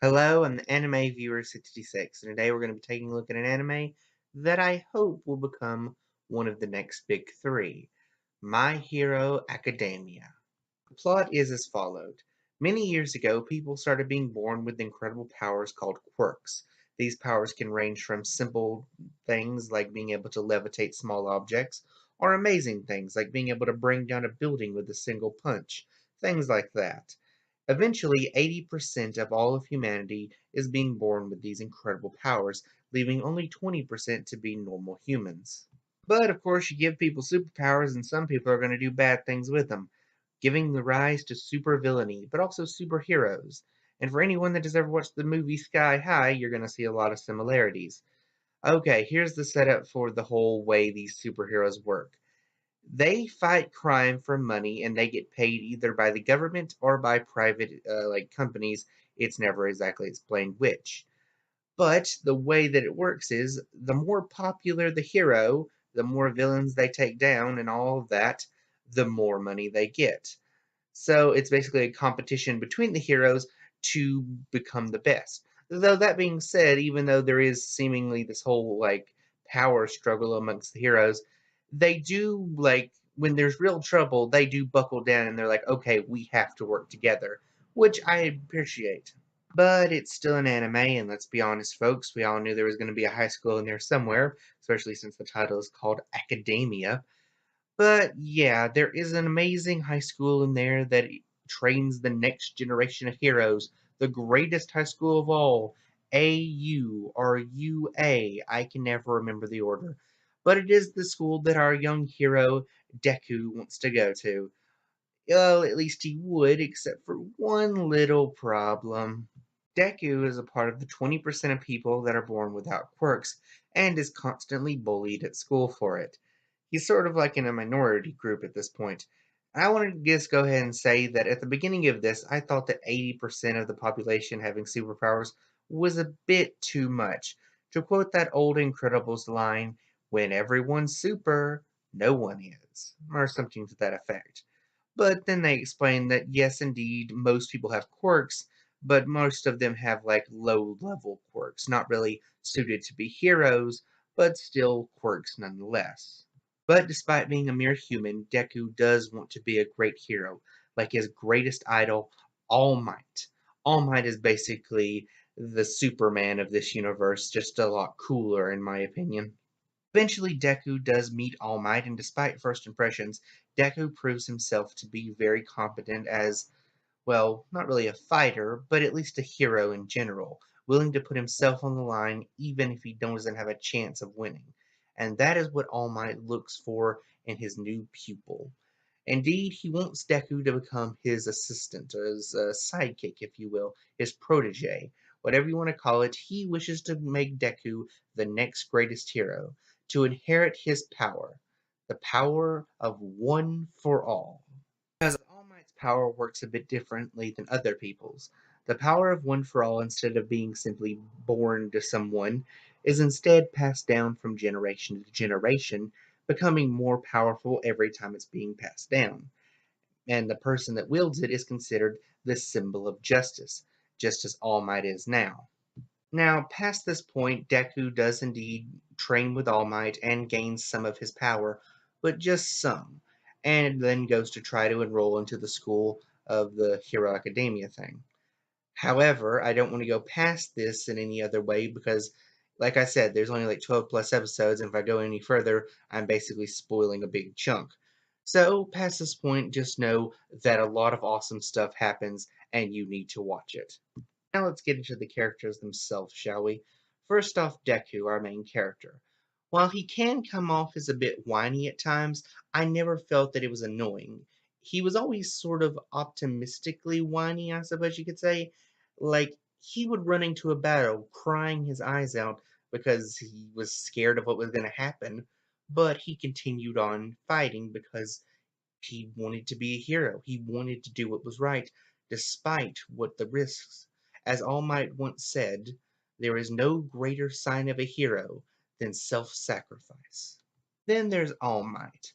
Hello, I'm the Anime Viewer 66, and today we're going to be taking a look at an anime that I hope will become one of the next big three, My Hero Academia. The plot is as followed. Many years ago, people started being born with incredible powers called quirks. These powers can range from simple things like being able to levitate small objects, or amazing things like being able to bring down a building with a single punch, things like that. Eventually, 80% of all of humanity is being born with these incredible powers, leaving only 20% to be normal humans. But of course, you give people superpowers, and some people are going to do bad things with them, giving the rise to supervillainy, but also superheroes. And for anyone that has ever watched the movie Sky High, you're going to see a lot of similarities. Okay, here's the setup for the whole way these superheroes work. They fight crime for money and they get paid either by the government or by private companies. It's never exactly explained which. But the way that it works is the more popular the hero, the more villains they take down and all of that, the more money they get. So it's basically a competition between the heroes to become the best. Though that being said, even though there is seemingly this whole power struggle amongst the heroes, they do when there's real trouble, they do buckle down and they're like, okay, we have to work together, which I appreciate. But it's still an anime, and let's be honest, folks, we all knew there was going to be a high school in there somewhere, especially since the title is called Academia. But yeah, there is an amazing high school in there that trains the next generation of heroes. The greatest high school of all, AU or UA. I can never remember the order. But it is the school that our young hero Deku wants to go to. Well, at least he would, except for one little problem. Deku is a part of the 20% of people that are born without quirks and is constantly bullied at school for it. He's sort of like in a minority group at this point. I want to just go ahead and say that at the beginning of this, I thought that 80% of the population having superpowers was a bit too much. To quote that old Incredibles line, when everyone's super, no one is, or something to that effect. But then they explain that yes, indeed, most people have quirks, but most of them have low level quirks, not really suited to be heroes, but still quirks nonetheless. But despite being a mere human, Deku does want to be a great hero, like his greatest idol, All Might. All Might is basically the Superman of this universe, just a lot cooler, in my opinion. Eventually, Deku does meet All Might, and despite first impressions, Deku proves himself to be very competent as, well, not really a fighter, but at least a hero in general, willing to put himself on the line even if he doesn't have a chance of winning. And that is what All Might looks for in his new pupil. Indeed, he wants Deku to become his assistant, or his sidekick, if you will, his protege. Whatever you want to call it, he wishes to make Deku the next greatest hero, to inherit his power, the power of one for all. Because All Might's power works a bit differently than other people's. The power of one for all, instead of being simply born to someone, is instead passed down from generation to generation, becoming more powerful every time it's being passed down. And the person that wields it is considered the symbol of justice, just as All Might is now. Now, past this point, Deku does indeed train with All Might and gains some of his power, but just some, and then goes to try to enroll into the school of the Hero Academia thing. However, I don't want to go past this in any other way because, like I said, there's only like 12 plus episodes, and if I go any further, I'm basically spoiling a big chunk. So, past this point, just know that a lot of awesome stuff happens and you need to watch it. Now let's get into the characters themselves, shall we? First off, Deku, our main character. While he can come off as a bit whiny at times, I never felt that it was annoying. He was always sort of optimistically whiny, I suppose you could say. Like, he would run into a battle crying his eyes out because he was scared of what was going to happen, but he continued on fighting because he wanted to be a hero. He wanted to do what was right, despite what the risks. As All Might once said, there is no greater sign of a hero than self sacrifice. Then there's All Might.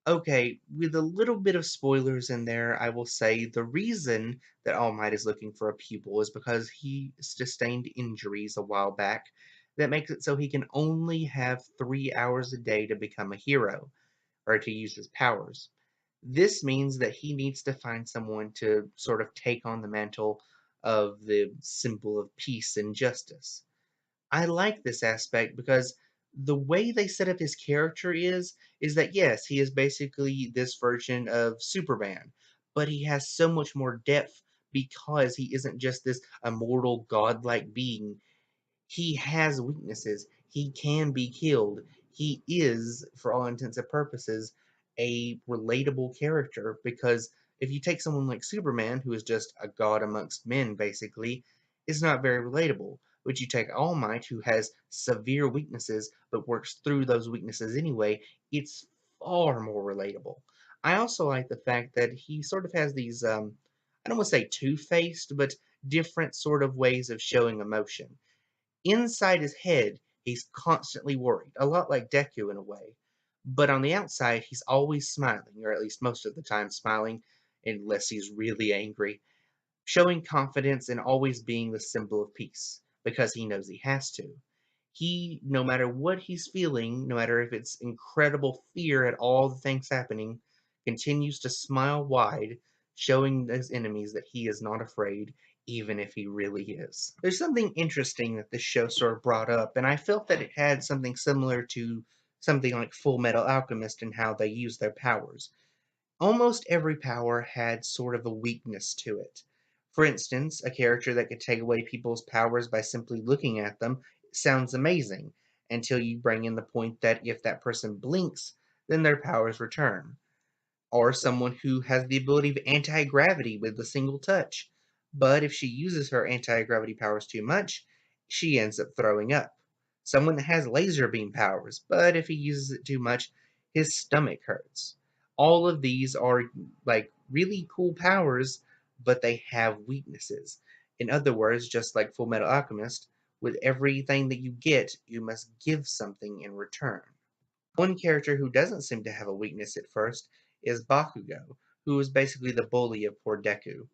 Okay, with a little bit of spoilers in there, I will say the reason that All Might is looking for a pupil is because he sustained injuries a while back that makes it so he can only have 3 hours a day to become a hero or to use his powers. This means that he needs to find someone to sort of take on the mantle of the symbol of peace and justice. I like this aspect because the way they set up his character is that yes, he is basically this version of Superman, but he has so much more depth because he isn't just this immortal godlike being. He has weaknesses. He can be killed. He is, for all intents and purposes, a relatable character because if you take someone like Superman, who is just a god amongst men, basically, is not very relatable. But you take All Might, who has severe weaknesses but works through those weaknesses anyway, it's far more relatable. I also like the fact that he sort of has these, I don't want to say two-faced, but different sort of ways of showing emotion. Inside his head, he's constantly worried, a lot like Deku in a way. But on the outside, he's always smiling, or at least most of the time smiling, unless he's really angry, showing confidence and always being the symbol of peace, because he knows he has to. He, no matter what he's feeling, no matter if it's incredible fear at all the things happening, continues to smile wide, showing his enemies that he is not afraid, even if he really is. There's something interesting that this show sort of brought up, and I felt that it had something similar to something like Full Metal Alchemist and how they use their powers. Almost every power had sort of a weakness to it. For instance, a character that could take away people's powers by simply looking at them sounds amazing, until you bring in the point that if that person blinks, then their powers return. Or someone who has the ability of anti-gravity with a single touch. But if she uses her anti-gravity powers too much, she ends up throwing up. Someone that has laser beam powers, but if he uses it too much, his stomach hurts. All of these are like really cool powers, but they have weaknesses. In other words, just like Full Metal Alchemist, with everything that you get, you must give something in return. One character who doesn't seem to have a weakness at first is Bakugo, who is basically the bully of poor Deku.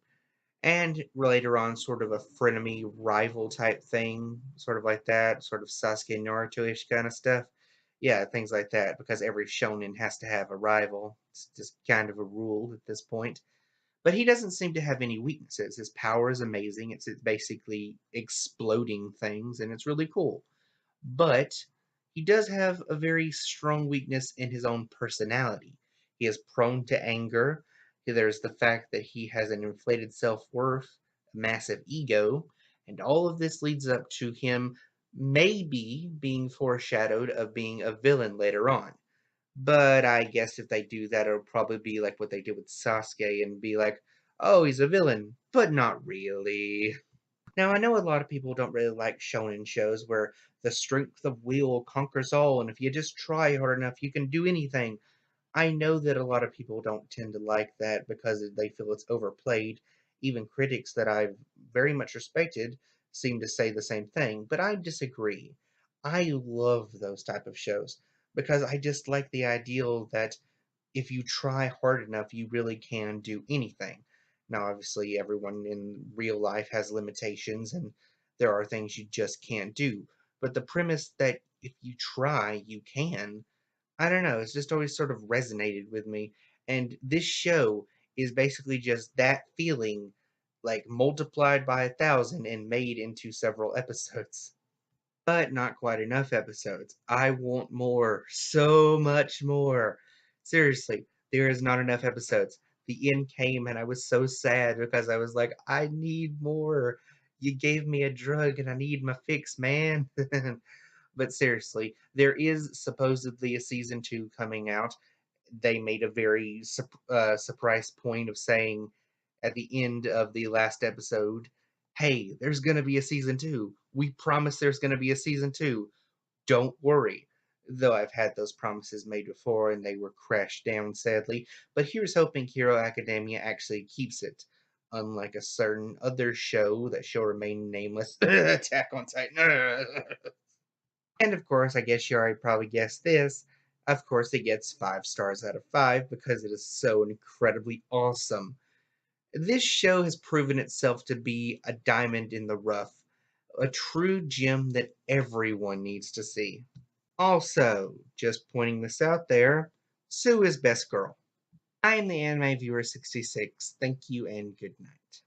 And later on, sort of a frenemy rival type thing, sort of like that, sort of Sasuke Naruto-ish kind of stuff. Yeah, things like that, because every shonen has to have a rival. It's just kind of a rule at this point. But he doesn't seem to have any weaknesses. His power is amazing. It's basically exploding things, and it's really cool. But he does have a very strong weakness in his own personality. He is prone to anger. There's the fact that he has an inflated self worth, a massive ego, and all of this leads up to him maybe being foreshadowed of being a villain later on. But I guess if they do that, it'll probably be like what they did with Sasuke and be like, oh, he's a villain, but not really. Now, I know a lot of people don't really like shonen shows where the strength of will conquers all, and if you just try hard enough, you can do anything. I know that a lot of people don't tend to like that because they feel it's overplayed. Even critics that I've very much respected seem to say the same thing, but I disagree. I love those type of shows because I just like the ideal that if you try hard enough, you really can do anything. Now, obviously, everyone in real life has limitations and there are things you just can't do. But the premise that if you try, you can, I don't know, it's just always sort of resonated with me. And this show is basically just that feeling, like multiplied by 1,000 and made into several episodes. But not quite enough episodes. I want more, so much more. Seriously, there is not enough episodes. The end came and I was so sad because I was like, I need more. You gave me a drug and I need my fix, man. But seriously, there is supposedly a season 2 coming out. They made a very surprise point of saying at the end of the last episode, hey, there's going to be a season 2. We promise there's going to be a season 2. Don't worry. Though I've had those promises made before and they were crashed down sadly. But here's hoping Hero Academia actually keeps it. Unlike a certain other show that shall remain nameless, Attack on Titan. And of course, I guess you already probably guessed this. Of course, it gets 5 stars out of 5 because it is so incredibly awesome. This show has proven itself to be a diamond in the rough, a true gem that everyone needs to see. Also, just pointing this out there, Sue is best girl. I am the Anime Viewer 66. Thank you and good night.